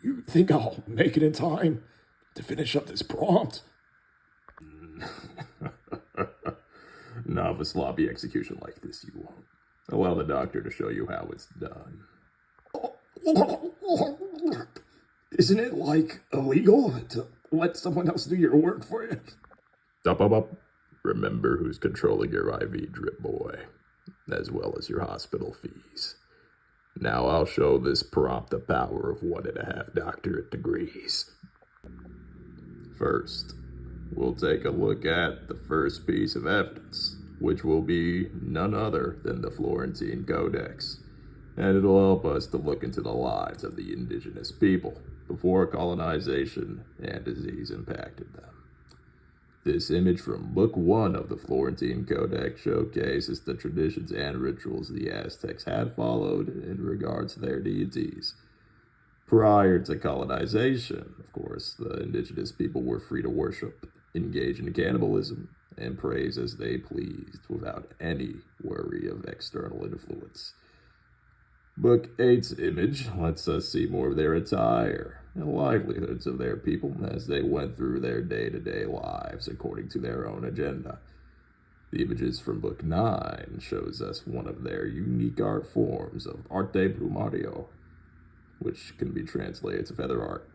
You think I'll make it in time to finish up this prompt? Not with a sloppy execution like this, you won't. Allow the doctor to show you how it's done. Isn't it, like, illegal to let someone else do your work for you? Up. Remember who's controlling your IV drip, boy, as well as your hospital fees. Now I'll show this prompt the power of 1.5 doctorate degrees. First, we'll take a look at the first piece of evidence, which will be none other than the Florentine Codex, and it'll help us to look into the lives of the indigenous people before colonization and disease impacted them. This image from Book 1 of the Florentine Codex showcases the traditions and rituals the Aztecs had followed in regards to their deities. Prior to colonization, of course, the indigenous people were free to worship, engage in cannibalism, and praise as they pleased without any worry of external influence. Book 8's image lets us see more of their attire and livelihoods of their people as they went through their day-to-day lives according to their own agenda. The images from Book 9 shows us one of their unique art forms of arte plumario, which can be translated to feather art,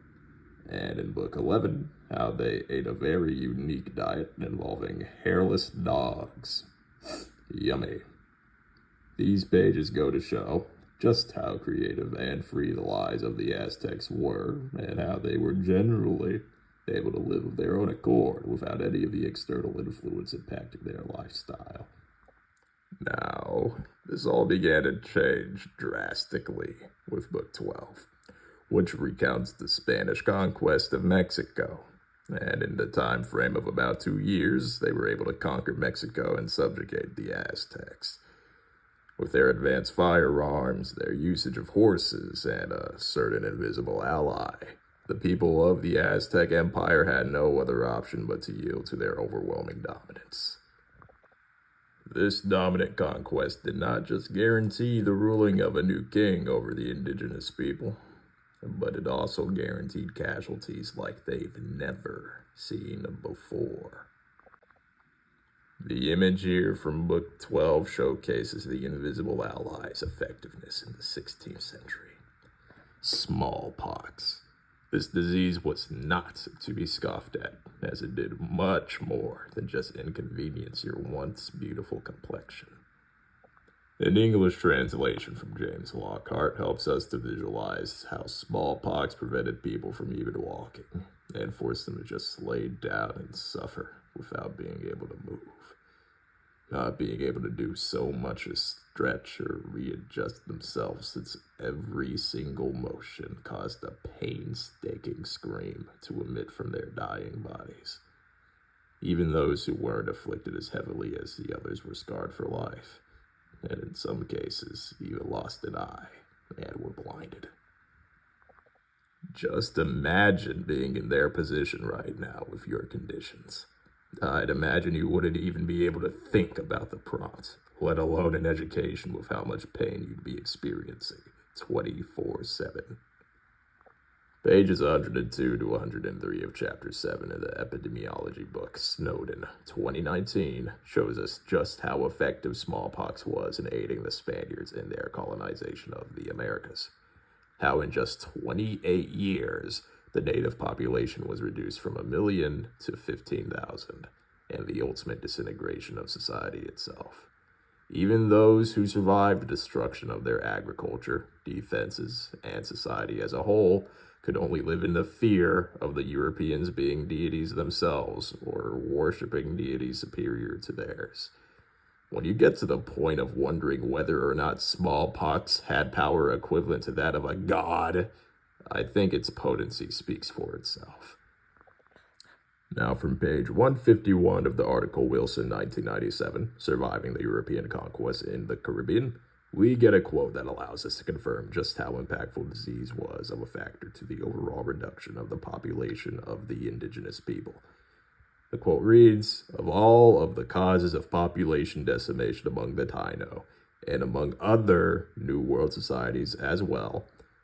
and in Book 11, how they ate a very unique diet involving hairless dogs. Yummy. These pages go to show just how creative and free the lives of the Aztecs were, and how they were generally able to live of their own accord without any of the external influence impacting their lifestyle. Now, this all began to change drastically with Book 12, which recounts the Spanish conquest of Mexico. And in the time frame of about 2 years, they were able to conquer Mexico and subjugate the Aztecs. With their advanced firearms, their usage of horses, and a certain invisible ally, the people of the Aztec Empire had no other option but to yield to their overwhelming dominance. This dominant conquest did not just guarantee the ruling of a new king over the indigenous people, but it also guaranteed casualties like they've never seen before. The image here from Book 12 showcases the invisible ally's effectiveness in the 16th century. Smallpox. This disease was not to be scoffed at, as it did much more than just inconvenience your once beautiful complexion. An English translation from James Lockhart helps us to visualize how smallpox prevented people from even walking and forced them to just lay down and suffer without being able to move. Not being able to do so much as stretch or readjust themselves, since every single motion caused a painstaking scream to emit from their dying bodies. Even those who weren't afflicted as heavily as the others were scarred for life, and in some cases even lost an eye and were blinded. Just imagine being in their position right now with your conditions. I'd imagine you wouldn't even be able to think about the prompt, let alone an education with how much pain you'd be experiencing 24/7. Pages 102 to 103 of Chapter 7 of the epidemiology book Snowden 2019 shows us just how effective smallpox was in aiding the Spaniards in their colonization of the Americas. How in just 28 years, the native population was reduced from 1 million to 15,000, and the ultimate disintegration of society itself. Even those who survived the destruction of their agriculture, defenses, and society as a whole could only live in the fear of the Europeans being deities themselves or worshiping deities superior to theirs. When you get to the point of wondering whether or not smallpox had power equivalent to that of a god, I think its potency speaks for itself. Now from page 151 of the article Wilson 1997, Surviving the European Conquest in the Caribbean, we get a quote that allows us to confirm just how impactful disease was of a factor to the overall reduction of the population of the indigenous people. The quote reads, "Of all of the causes of population decimation among the Taino, and among other New World societies as well,